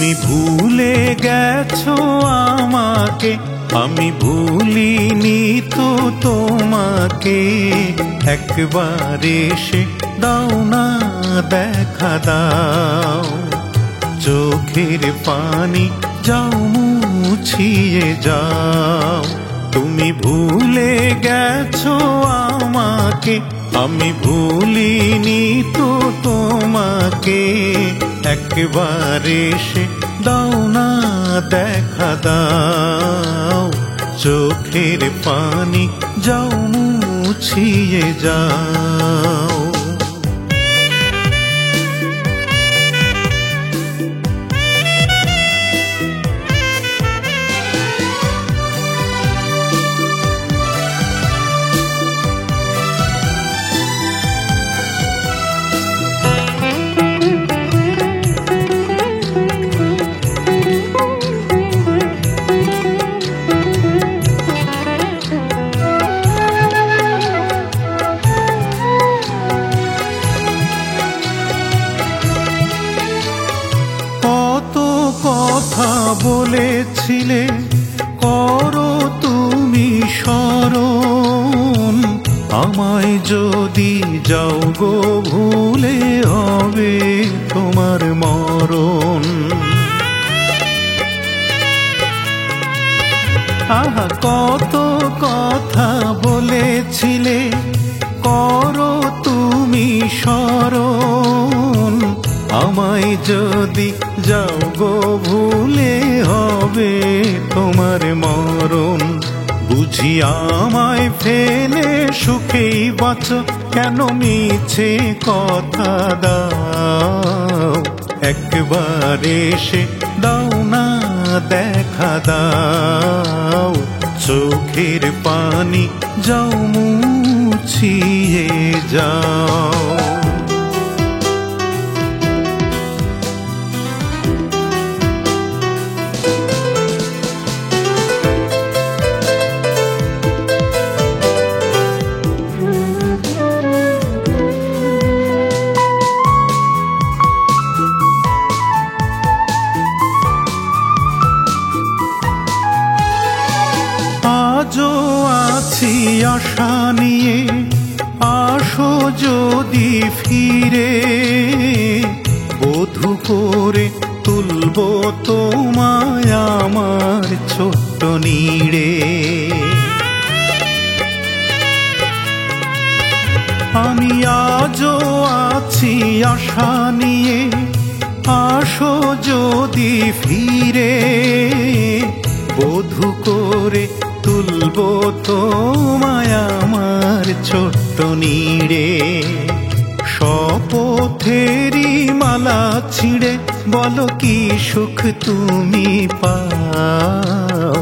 তুমি ভুলে গেছো আমাকে, আমি ভুলিনি তো তোমাকে। একবার এসে দাও না দেখা দাও, চোখের পানি যাও মুছিয়ে যাও। তুমি ভুলে গেছো আমাকে, আমি ভুলিনি তো তোমাকে। একবার এসে দাও না দেখা দাও, চোখের পানি যাও মুছিয়ে যাও। কথা বলেছিলে করো তুমি স্মরণ, আমায় যদি যাও গো ভুলে হবে তোমার মরণ। আহা কত কথা বলেছিলে করো তুমি স্মরণ, আমায় যদি যাও গো ভুলে হবে তোমার মরণ। বুঝি আমায় ফেলে সুখেই বাঁচো, কেন মিছে কথা দাও। একবার এসে দাও না দেখা দাও, চোখের পানি যাও মুছিয়ে যাও। আজও আছি আশা নিয়ে, আসো যদি ফিরে, বধূ করে তুলবো তোমায় আমার ছোট্ট নীড়ে। আমি আজও আছি আশা নিয়ে, আসো যদি ফিরে, বধূ করে তুলবো তোমায় আমার ছোট্ট নীড়ে। শপথেরই মালা ছিঁড়ে বলো কি সুখ তুমি পাও।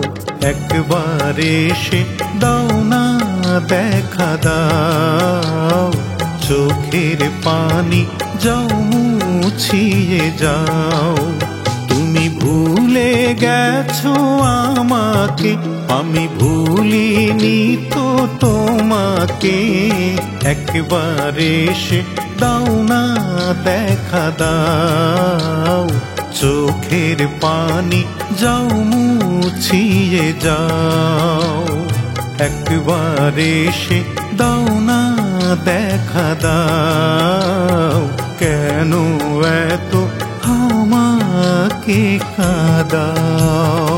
একবার এসে দাও না দেখা দাও, চোখের পানি যাও মুছিয়ে যাও। তুমি ভুলে গেছো আমাকে, আমি ভুলিনি তো তোমাকে। একবার এসে দাও না দেখা দাও, চোখের পানি যাও মুছিয়ে যাও। একবার এসে দাও না দেখা দাও, কেন এত আমাকে কাঁদাও।